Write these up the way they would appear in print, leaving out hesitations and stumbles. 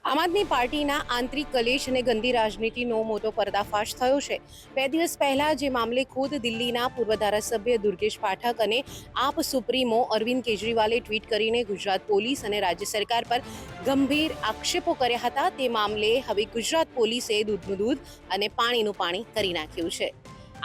આમ આદમી પાર્ટીના આંતરિક કલેશ અને ગંદી રાજનીતિનો મોટો પર્દાફાશ થયો છે। 2 દિવસ પહેલા જે મામલે ખુદ દિલ્હીના પૂર્વ ધારાસભ્ય દુર્ગેશ પાઠક અને આપ સુપ્રીમો અરવિંદ કેજરીવાલે ટ્વીટ કરીને ગુજરાત પોલીસ અને રાજ્ય સરકાર પર ગંભીર આક્ષેપો કર્યા હતા, તે મામલે હવે ગુજરાત પોલીસે દૂધનું દૂધ અને પાણીનું પાણી કરી નાખ્યું છે।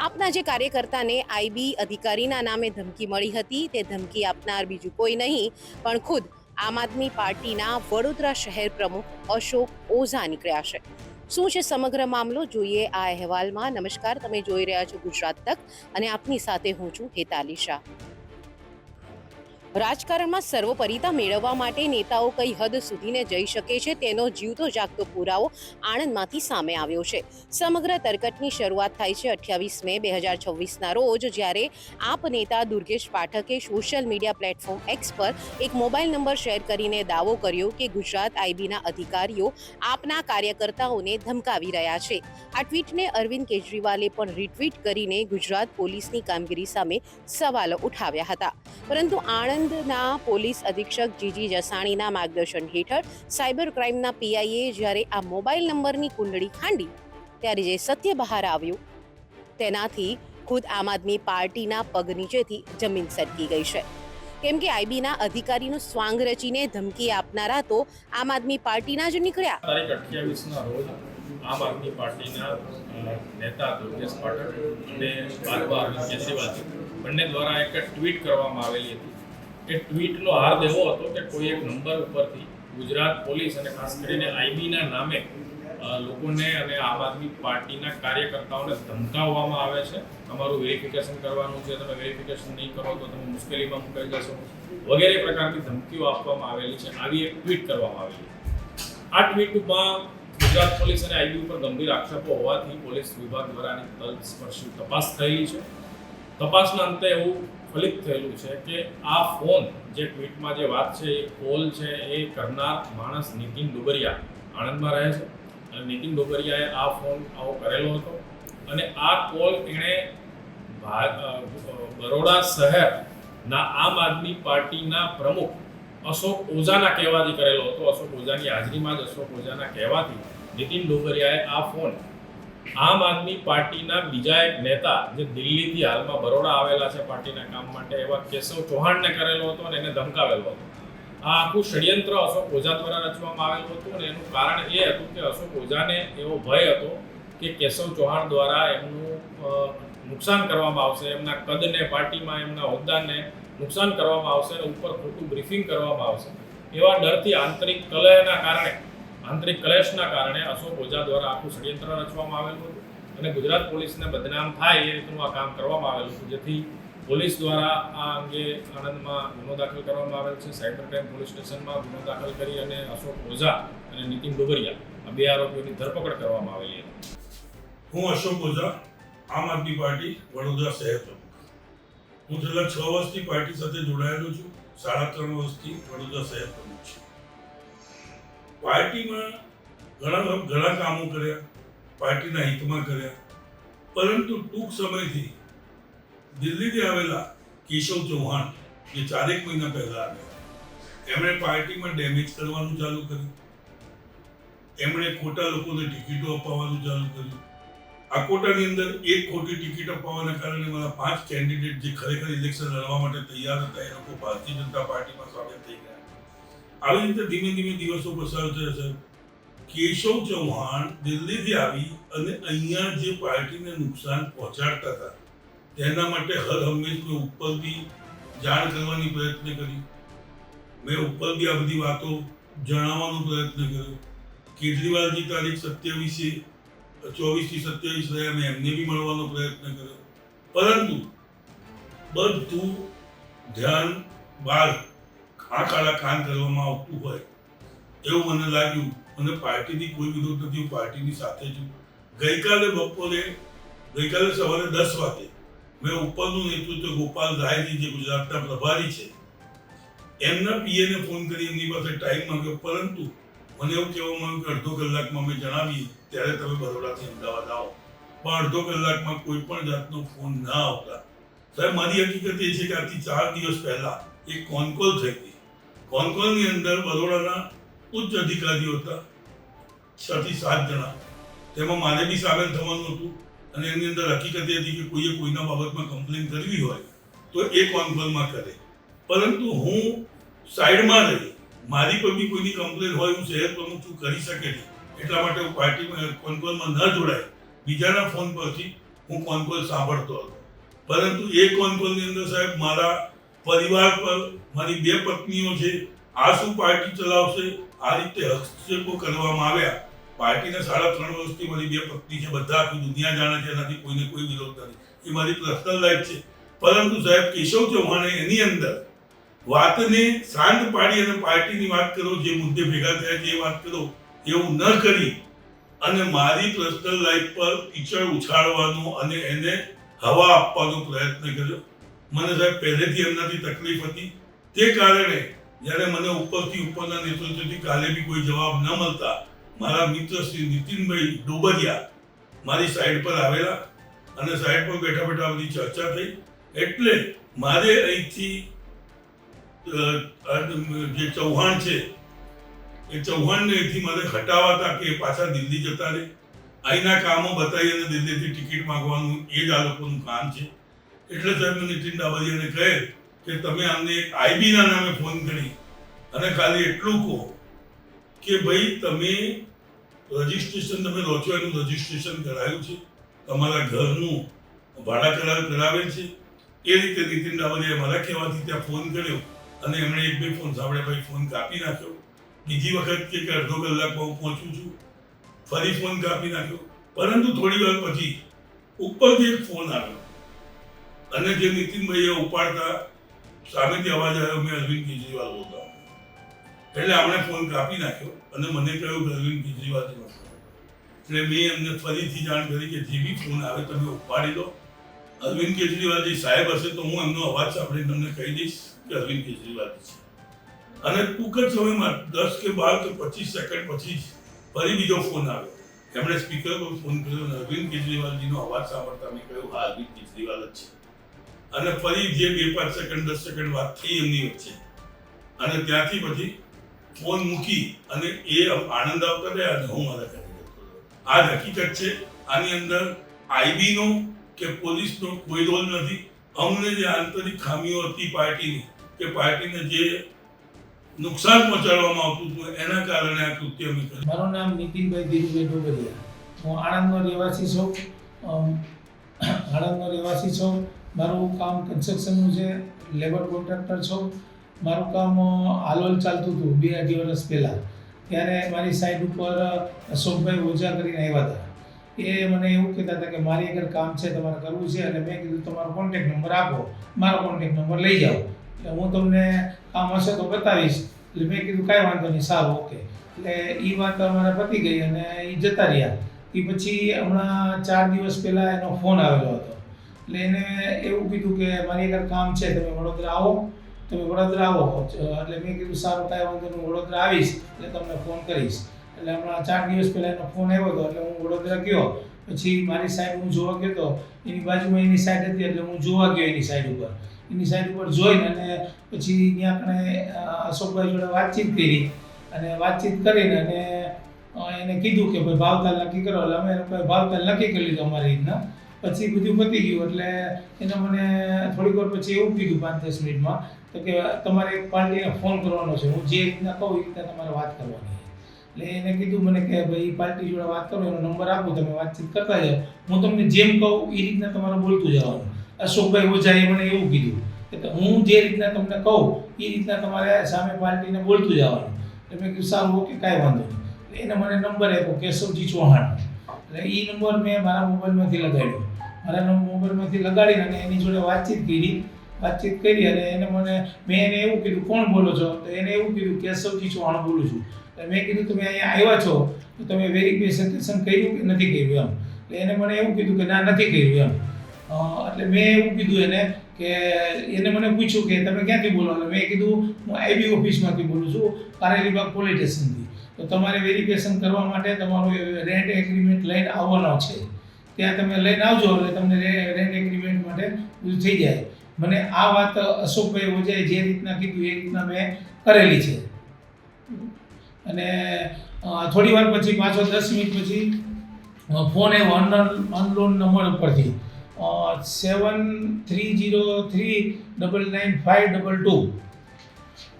આપના જે કાર્યકર્તાને આઈબી અધિકારીના નામે ધમકી મળી હતી, તે ધમકી આપનાર બીજું કોઈ નહીં પણ ખુદ આમ આદમી પાર્ટીના વડોદરા શહેર પ્રમુખ અશોક ઓઝા નીકળ્યા છે। શું છે સમગ્ર મામલો, જોઈએ આ અહેવાલમાં। નમસ્કાર, તમે જોઈ રહ્યા છો ગુજરાત તક અને આપની સાથે હું છું હેતાલી શાહ। રાજકારણમાં સર્વોપરિતા મેળવવા માટે નેતાઓ કઈ હદ સુધીને જઈ શકે છે તેનો જીવતો જાગતો પુરાવો આણંદમાંથી સામે આવ્યો છે। સમગ્ર તરકટની શરૂઆત થાય છે 28 મે 2026ના રોજ, જ્યારે આપ નેતા દુર્ગેશ પાઠકે સોશિયલ મીડિયા પ્લેટફોર્મ એક્સ પર એક મોબાઈલ નંબર શેર કરીને દાવો કર્યો કે ગુજરાત આઈબીના અધિકારીઓ આપના કાર્યકર્તાઓને ધમકાવી રહ્યા છે। આ ટ્વીટને અરવિંદ કેજરીવાલે પણ રીટ્વીટ કરીને ગુજરાત પોલીસની કામગીરી સામે સવાલો ઉઠાવ્યા હતા, પરંતુ આણંદના પોલીસ અધિક્ષક જીજી જસાણીના માર્ગદર્શન હેઠળ સાયબર ક્રાઇમના પીઆઈએ જ્યારે આ મોબાઈલ નંબરની કુંડળી ખાંડી, ત્યારે જે સત્ય બહાર આવ્યું તેનાથી ખુદ આમ આદમી પાર્ટીના પગ નીચેથી જમીન સરકી ગઈ છે। કેમ કે આઈબીના અધિકારીનું સ્વાંગ રચીને ધમકી આપનારા તો આમ આદમી પાર્ટીના જ નીકળ્યા। તારીખ 28ના રોજ આમ આદમી પાર્ટીના નેતા દુર્ગેશ પાઠક અને બાદમાં અરવિંદ કેજરીવાલ બંને દ્વારા એક ટ્વીટ કરવામાં આવેલી હતી। એ ટ્વીટનો હાર્દ એવો હતો કે કોઈ એક નંબર ઉપરથી ગુજરાત પોલીસ અને ખાસ કરીને આઈબીના નામે લોકોને અને આમ આદમી પાર્ટીના કાર્યકર્તાઓને ધમકાવવામાં આવે છે। તમારું વેરિફિકેશન કરવાનું છે, તમે વેરિફિકેશન નહીં કરો તો તમે મુશ્કેલીમાં મુકાઈ જશો વગેરે પ્રકારની ધમકીઓ આપવામાં આવેલી છે। આવી એક ટ્વીટ કરવામાં આવેલી। આ ટ્વીટમાં ગુજરાત પોલીસ અને આઈબી ઉપર ગંભીર આક્ષેપો હોવાથી પોલીસ વિભાગ દ્વારા તલસ્પર્શી તપાસ થયેલી છે। તપાસના અંતે એવું ફલિત થયેલું છે કે આ ફોન જે ટ્વીટમાં જે વાત છે એ કોલ છે એ કરનાર માણસ નીતિન ડોબરિયા આણંદમાં રહે છે અને નીતિન ડોબરિયાએ આ ફોન આવો કરેલો હતો અને આ કોલ એણે બરોડા શહેરના આમ આદમી પાર્ટીના પ્રમુખ અશોક ઓઝાના કહેવાથી કરેલો હતો। અશોક ઓઝાની હાજરીમાં જ અશોક ઓઝાના કહેવાથી નીતિન ડોબરિયાએ આ ફોન આમ આદમી પાર્ટીના બીજા એક નેતા જે દિલ્હીથી હાલમાં બરોડા આવેલા છે પાર્ટીના કામ માટે એવા કેશવ ચૌહાણને કરેલો હતો અને એને ધમકાવેલો હતો। આ આખું ષડયંત્ર અશોક ઓઝા દ્વારા રચવામાં આવેલું હતું અને એનું કારણ એ હતું કે અશોક ઓઝાને એવો ભય હતો કે કેશવ ચૌહાણ દ્વારા એમનું નુકસાન કરવામાં આવશે, એમના કદને, પાર્ટીમાં એમના હોદ્દાને નુકસાન કરવામાં આવશે અને ઉપર ખોટું બ્રીફિંગ કરવામાં આવશે, એવા ડરથી આંતરિક કલેશના કારણે અશોક ઓઝા દ્વારા આખું ષડયંત્ર રચવામાં આવેલું હતું અને ગુજરાત પોલીસને બદનામ થાય એ રીતનું આ કામ કરવામાં આવેલું હતું, જેથી પોલીસ દ્વારા આ અંગે આણંદમાં ગુનો દાખલ કરવામાં આવેલ છે। સાયબર ક્રાઇમ પોલીસ સ્ટેશનમાં ગુનો દાખલ કરી અને અશોક ઓઝા અને નીતિન ડોબરિયા આ બે આરોપીઓની ધરપકડ કરવામાં આવેલી હતી। હું અશોક ઓઝા, આમ આદમી પાર્ટી વડોદરા શહેર પ્રમુખ। હું છેલ્લા 6 વર્ષથી પાર્ટી સાથે જોડાયેલો છું। 3.5 વર્ષથી વડોદરા શહેર પ્રમુખ છું। પાર્ટીમાં ઘણા કામો કર્યા, પાર્ટીના હિતમાં કર્યા, પરંતુ ટૂંક સમયથી દિલ્હીથી આવેલા કેશવ ચૌહાણ જે 4 મહિના પહેલા આવ્યા, એમણે પાર્ટીમાં ડેમેજ કરવાનું ચાલુ કર્યું। એમણે ખોટા લોકોને ટિકિટો અપાવવાનું ચાલુ કર્યું। આ કોટાની અંદર એક ખોટી ટિકિટ અપાવવાના કારણે મારા 5 કેન્ડિડેટ જે ખરેખર ઇલેક્શન લડવા માટે તૈયાર હતા એ લોકો ભારતીય જનતા પાર્ટીમાં સામેલ થઈ ગયા। આવી રીતે ધીમે ધીમે દિવસો પસાર થયા છે। કેશવ ચૌહાણ દિલ્હીથી આવી અને અહીંયા જે પાર્ટીને નુકસાન પહોંચાડતા હતા તેના માટે હર હંમેશ મેં ઉપર બી જાણ કરવાની પ્રયત્ન કરી, મેં ઉપર બી આ બધી વાતો જણાવવાનો પ્રયત્ન કર્યો। કેજરીવાલજી તારીખ 24 થી 27 રહ્યા, મેં એમને બી મળવાનો પ્રયત્ન કર્યો, પરંતુ બધું ધ્યાન બાદ આંખ આડા કાન કરવામાં આવતું હોય એવું મને લાગ્યું અને પાર્ટીની કોઈ વિરોધ નથી, હું પાર્ટીની સાથે છું। ગઈકાલે સવારે 10 વાગે મેં ઉપરનું નેતૃત્વ ગોપાલ રાયજી જે ગુજરાતના પ્રભારી છે એમના પીએને ફોન કરી એમની પાસે ટાઈમ માંગ્યો, પરંતુ મને એવું કહેવામાં આવ્યું કે અડધો કલાકમાં અમે જણાવીએ ત્યારે તમે બરોડાથી અમદાવાદ આવો, પણ અડધો કલાકમાં કોઈ પણ જાતનો ફોન ના આવતા સાહેબ મારી હકીકત એ છે કે આજથી 4 દિવસ પહેલા એક કોલ થઈ હતી। કોલની અંદર બરોડાના ઉચ્ચ અધિકારીઓ હતા, 6 થી 7 જણા, તેમાં મારે બી સામેલ થવાનું હતું અને એની અંદર હકીકત એ હતી કે કોઈએ કોઈના બાબતમાં કમ્પ્લેન કરવી હોય તો એ કોન કોલમાં કરે, પરંતુ હું સાઈડમાં રહી મારી પર બી કોઈની કમ્પ્લેન હોય હું શહેર પ્રમુખ છું કરી શકે નહીં, એટલા માટે હું પાર્ટીમાં કોન કોલમાં ન જોડાય બીજાના ફોન પરથી હું કોન કોલ સાંભળતો હતો. પરંતુ એ કોન કોલની અંદર સાહેબ મારા પરિવાર પર મારી 2 પત્નીઓ છે, આ શું પાર્ટી ચલાવશે આ રીતે હસ્તક્ષેપો કરવામાં આવ્યા. પાર્ટીના 3.5 વર્ષથી મારી 2 પત્ની છે, બધા આખી દુનિયા જાણે છે, એનાથી કોઈને કોઈ વિરોધ નથી, એ મારી પર્સનલ લાઈફ છે. પરંતુ સાહેબ કેશવ ચૌહાણે એની અંદર વાતને શાંત પાડી અને પાર્ટીની વાત કરો, જે મુદ્દે ભેગા થયા છે એ વાત કરો, એવું ન કરી અને મારી પર્સનલ લાઈફ પર કીચડ ઉછાળવાનો અને એને હવા આપવાનો પ્રયત્ન કર્યો. મને સાહેબ પહેલેથી એમનાથી તકલીફ હતી, તે કારણે જ્યારે મને ઉપરથી ઉપરના નેતૃત્વથી કાલે બી કોઈ જવાબ ન મળતા મારા મિત્ર શ્રી નીતિનભાઈ ડોબરિયા મારી સાઈડ પર આવેલા અને સાઈડ પર બેઠા બેઠા બધી ચર્ચા થઈ. એટલે મારે અહીંથી જે ચૌહાણ છે એ ચૌહાણને અહીંથી મારે હટાવતા કે પાછા દિલ્હી જતા રહે, અહીંના કામો બતાવી અને દિલ્હીથી ટિકિટ માંગવાનું એ જ આ લોકોનું કામ છે. એટલે સાહેબ મેં નીતિન ડાબરિયાને કહે કે તમે અમને એક આઈબીના નામે ફોન કરી અને ખાલી એટલું કહો કે ભાઈ તમે રજિસ્ટ્રેશન તમે રહો છો એનું રજિસ્ટ્રેશન કરાયું છે, તમારા ઘરનું ભાડા કરાવેલ છે. એ રીતે નીતિન ડાબરિયાએ મારા કહેવાથી ત્યાં ફોન કર્યો અને એમણે 1-2 ફોન સાંભળ્યા, ભાઈ ફોન કાપી નાખ્યો. બીજી વખત કે અડધો કલાકમાં હું પહોંચું છું, ફરી ફોન કાપી નાખ્યો. પરંતુ થોડી વાર પછી ઉપરથી એક ફોન આવ્યો અને જે નીતિનભાઈએ ઉપાડતા સામેથી અવાજ આવ્યો, મેં અરવિંદ કેજરીવાલ બોલતો. એટલે આપણે ફોન કાપી નાખ્યો અને મને કહ્યું કે અરવિંદ કેજરીવાલજી નો ફોન. એટલે મેં એમને ફરીથી જાણ કરી કે જે બી ફોન આવે તમે ઉપાડી લો, અરવિંદ કેજરીવાલજી સાહેબ હશે તો હું એમનો અવાજ સાંભળીને તમને કહી દઈશ કે અરવિંદ કેજરીવાલજી છે. અને ટૂંક જ સમયમાં 10 કે 12 કે 25 સેકન્ડ પછી ફરી બીજો ફોન આવ્યો. એમણે સ્પીકર પર ફોન કર્યો અને અરવિંદ કેજરીવાલજીનો અવાજ સાંભળતા મેં કહ્યું હા અરવિંદ કેજરીવાલ જ છે. અને ફરી જે 2-5 સેકન્ડ 10 સેકન્ડ વાત થઈ એમની વચ્ચે અને ત્યાંથી પછી ફોન મૂકી અને એ આનંદ આવતા રહ્યા અને હું મારા ઘરે જતો રહ્યો. આ જ હકીકત છે. આની અંદર આઈબીનો કે પોલીસનો કોઈ રોલ નથી. અમને જે આંતરિક ખામીઓ હતી પાર્ટીની કે પાર્ટીને જે નુકસાન પહોંચાડવામાં આવતું હતું એના કારણે આ કૃત્ય અમે કર્યું. મારું નામ નીતિનભાઈ ધીરુભાઈ ડોબરિયા, હું આણંદનો રહેવાસી છું. મારું કામ કન્સ્ટ્રક્શનનું છે, લેબર કોન્ટ્રાક્ટર છું. મારું કામ હાલોલ ચાલતું હતું 2-2.5 વર્ષ પહેલાં. ત્યારે મારી સાઈડ ઉપર અશોકભાઈ ઓઝા કરીને આવ્યા હતા. એ મને એવું કહેતા હતા કે મારી આગળ કામ છે, તમારે કરવું છે. એટલે મેં કીધું તમારો કોન્ટેક્ટ નંબર આપો, મારો કોન્ટેક્ટ નંબર લઈ જાઓ, એટલે હું તમને કામ હશે તો બતાવીશ. એટલે મેં કીધું કાંઈ વાંધો નહીં, સારું, ઓકે. એટલે એ વાત અમારે પતી ગઈ અને એ જતા રહ્યા. એ પછી હમણાં 4 દિવસ પહેલાં એનો ફોન આવેલો હતો. એટલે એને એવું કીધું કે મારી આગળ કામ છે, તમે વડોદરા આવો. એટલે મેં કીધું સારું, કાંઈ વાંધો નહીં, હું વડોદરા આવીશ એટલે તમને ફોન કરીશ. એટલે હમણાં 4 દિવસ પહેલાં એનો ફોન આવ્યો હતો. એટલે હું વડોદરા ગયો. પછી મારી સાઈડ હું જોવા ગયો હતો, એની બાજુમાં એની સાઈડ હતી. એટલે હું જોવા ગયો એની સાઈડ ઉપર જોઈને અને પછી ત્યાં કણે અશોકભાઈ જોડે વાતચીત કરી અને વાતચીત કરીને અને એને કીધું કે ભાઈ ભાવતાલ નક્કી કરો. એટલે અમે લોકોએ ભાવતાલ નક્કી કરી લીધું અમારી રીતના. પછી બધું પતી ગયું. એટલે એને મને થોડીક વાર પછી એવું કીધું 5-10 મિનિટમાં તો કે તમારે એક પાર્ટીને ફોન કરવાનો છે, હું જે રીતના કહું એ રીતના તમારે વાત કરવાની. એટલે એને કીધું મને કે ભાઈ પાર્ટી જોડે વાત કરો, એનો નંબર આપો, તમે વાતચીત કરતા જાઓ, હું તમને જેમ કહું એ રીતના તમારે બોલતું જવાનું. અશોકભાઈ ઓઝાએ મને એવું કીધું કે હું જે રીતના તમને કહું એ રીતના તમારે સામે પાર્ટીને બોલતું જવાનું. એટલે મેં કીધું સારું, ઓકે, કાંઈ વાંધો નહીં. એને મને નંબર આપ્યો કેશવજી ચૌહાણ. એટલે એ નંબર મેં મારા મોબાઈલમાંથી લગાડ્યો. મારા મોબાઈલમાંથી લગાડીને અને એની જોડે વાતચીત કરી અને મેં એને એવું કીધું કોણ બોલો છો? તો એને એવું કીધું કેશવજી ચૌહાણ બોલું છું. એટલે મેં કીધું તમે અહીંયા આવ્યા છો તો તમે વેરિફિકેશન કર્યું કે નથી કર્યું એમ. એટલે એને મને એવું કીધું કે ના, નથી કર્યું એમ. એટલે મેં એવું કીધું એને કે એને મને પૂછ્યું કે તમે ક્યાંથી બોલો? એટલે મેં કીધું હું આઈબી ઓફિસમાંથી બોલું છું, કારેલીબાગ પોલીસ સ્ટેશનથી. તો તમારે વેરિફિકેશન કરવા માટે તમારું રેન્ટ એગ્રીમેન્ટ લઈને આવવાનો છે, ત્યાં તમે લઈને આવજો એટલે તમને રેન્ટ એગ્રીમેન્ટ માટે બધું થઈ જાય. મને આ વાત અશોકભાઈ ઓઝાએ જે રીતના કીધું એ રીતના મેં કરેલી છે. અને થોડી વાર પછી પાછો 10 મિનિટ પછી ફોન આવ્યો અનનોન નંબર ઉપરથી 7303999522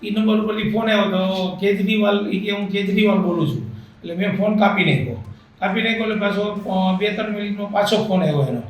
એ નંબર ઉપરથી ફોન આવ્યો તો કેજરીવાલ એ કે હું કેજરીવાલ બોલું છું. એટલે મેં ફોન કાપી નાખ્યો એટલે પાછો 2-3 મિનિટમાં પાછો ફોન આવ્યો એનો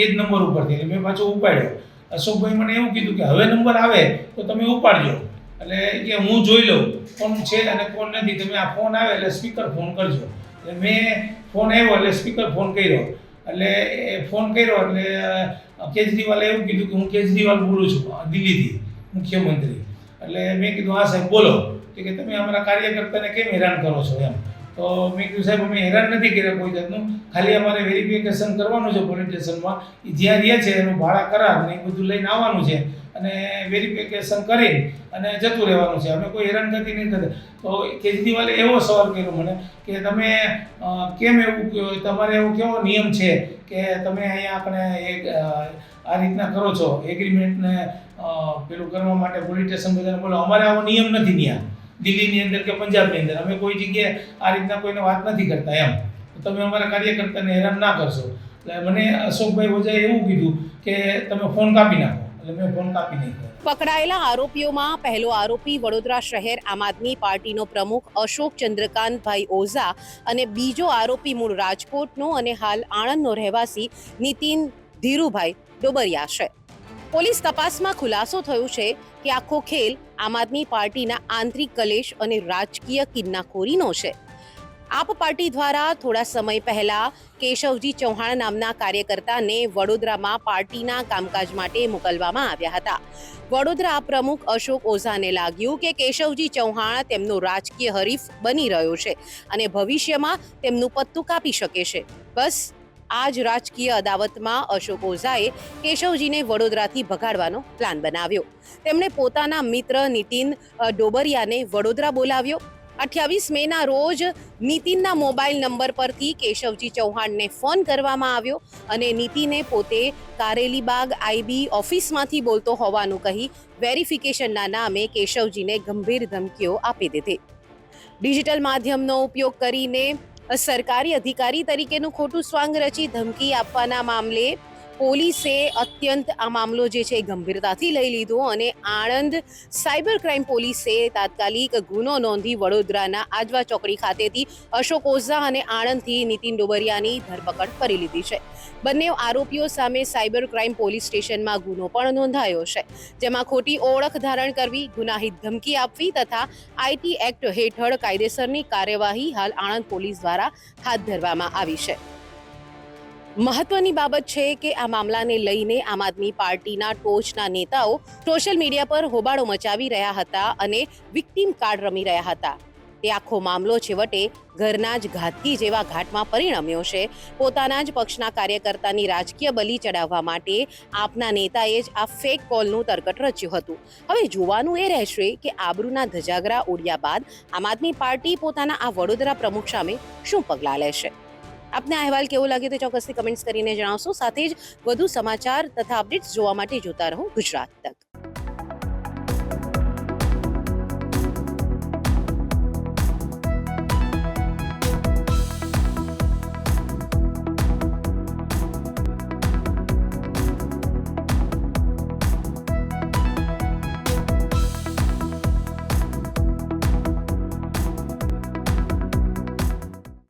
એ જ નંબર ઉપરથી. એટલે મેં પાછો ઉપાડ્યો. અશોકભાઈ મને એવું કીધું કે હવે નંબર આવે તો તમે ઉપાડજો. એટલે કે હું જોઈ લઉં કોણ છે અને કોણ નથી, તમે આ ફોન આવે એટલે સ્પીકર ફોન કરજો. એટલે મેં ફોન આવ્યો એટલે સ્પીકર ફોન કર્યો. એટલે એ ફોન કર્યો એટલે કેજરીવાલે એવું કીધું કે હું કેજરીવાલ બોલું છું દિલ્હીથી, મુખ્યમંત્રી. એટલે મેં કીધું હા સાહેબ બોલો. કે તમે અમારા કાર્યકર્તાને કેમ હેરાન કરો છો એમ. તો મેં કીધું સાહેબ અમે હેરાન નથી કર્યા કોઈ જાતનું, ખાલી અમારે વેરિફિકેશન કરવાનું છે પોલીસ સ્ટેશનમાં. એ જ્યાં રહે છે એનું ભાડા કરાર ને એ બધું લઈને આવવાનું છે અને વેરિફિકેશન કરી અને જતું રહેવાનું છે. અમે કોઈ હેરાનગતિ નહીં કરતા. તો કેજરીવાલે એવો સવાલ કર્યો મને કે તમે કેમ એવું તમારે એવો કેવો નિયમ છે કે તમે અહીંયા આપણે એક આ રીતના કરો છો એગ્રીમેન્ટને પેલું કરવા માટે પોલીસ સ્ટેશન બધાને બોલો. અમારે આવો નિયમ નથી ત્યાં દિલ્હીની અંદર કે પંજાબની અંદર. અમે કોઈ જગ્યાએ આ રીતના કોઈને વાત નથી કરતા એમ. તમે અમારા કાર્યકર્તાને હેરાન ના કરશો. એટલે મને અશોકભાઈ ઓઝાએ એવું કીધું કે તમે ફોન કાપી નાખો. એટલે મેં ફોન કાપી નાખ્યો. પકડાયેલા આરોપીઓમાં પહેલો આરોપી વડોદરા શહેર આમ આદમી પાર્ટીનો પ્રમુખ અશોક ચંદ્રકાંતભાઈ ઓઝા અને બીજો આરોપી મૂળ રાજકોટનો અને હાલ આણંદનો રહેવાસી નીતિન ધીરુભાઈ ડોબરિયા છે. પોલીસ તપાસમાં ખુલાસો થયો છે કે આખો ખેલ આમ આદમી પાર્ટીના આંતરિક કલેશ અને રાજકીય કિન્નાખોરીનો છે. આપ પાર્ટી દ્વારા થોડા સમય પહેલા કેશવજી ચૌહાણ નામના કાર્યકર્તાને વડોદરામાં પાર્ટીના કામકાજ માટે મોકલવામાં આવ્યા હતા. વડોદરા પ્રમુખ અશોક ઓઝાને લાગ્યું કે કેશવજી ચૌહાણ તેમનો રાજકીય હરીફ બની રહ્યો છે અને ભવિષ્યમાં તેમનું પત્તું કાપી શકે છે. બસ આ જ રાજકીય અદાવતમાં અશોક ઓઝાએ કેશવજીને વડોદરાથી ભગાડવાનો પ્લાન બનાવ્યો. તેમણે પોતાના મિત્ર નીતિન ડોબરિયાને વડોદરા બોલાવ્યો. 28 મેના રોજ નીતિનના મોબાઈલ નંબર પરથી કેશવજી ચૌહાણને ફોન કરવામાં આવ્યો અને નીતિને પોતે કારેલીબાગ આઈબી ઓફિસમાંથી બોલતો હોવાનું કહી વેરિફિકેશનના નામે કેશવજીને ગંભીર ધમકીઓ આપી દીધી. ડિજિટલ માધ્યમનો ઉપયોગ કરીને સરકારી અધિકારી તરીકેનું ખોટું સ્વાંગ રચી ધમકી આપવાના મામલે પોલીસે અત્યંત આ મામલો જે છે ગંભીરતાથી લઈ લીધો અને આણંદ સાયબર ક્રાઇમ પોલીસે તાત્કાલિક ગુનો નોંધી વડોદરાના આજવા ચોકડી ખાતેથી અશોક ઓઝા અને આણંદથી નીતિન ડોબરિયાની ધરપકડ કરી લીધી છે. બંને આરોપીઓ સામે સાયબર ક્રાઇમ પોલીસ સ્ટેશનમાં ગુનો પણ નોંધાયો છે, જેમાં ખોટી ઓળખ ધારણ કરવી, ગુનાહિત ધમકી આપવી તથા આઈટી એક્ટ હેઠળ કાયદેસરની કાર્યવાહી હાલ આણંદ પોલીસ દ્વારા હાથ ધરવામાં આવી છે. મહત્વની બાબત છે કે આ મામલાને લઈને આમ આદમી પાર્ટીના ટોચના નેતાઓ સોશિયલ મીડિયા પર હોબાળો મચાવી રહ્યા હતા અને વિક્ટીમ કાર્ડ રમી રહ્યા હતા. તે આખો મામલો છેવટે ઘરના જ ઘાતકી જેવા ઘાટમાં પરિણમ્યો છે. પોતાના જ પક્ષના કાર્યકર્તાની રાજકીય બલી ચડાવવા માટે આપના નેતાએ જ આ ફેક કોલનું તરકટ રચ્યું હતું. હવે જોવાનું એ રહેશે કે આબરૂના ધજાગરા ઉડ્યા બાદ આમ આદમી પાર્ટી પોતાના આ વડોદરા પ્રમુખ સામે શું પગલાં લેશે. આપને આ અહેવાલ કેવો લાગ્યો તો ચોક્કસથી કમેન્ટ્સ કરીને જણાવશો. સાથે જ વધુ સમાચાર તથા અપડેટ્સ જોવા માટે જોતા રહો ગુજરાત તક.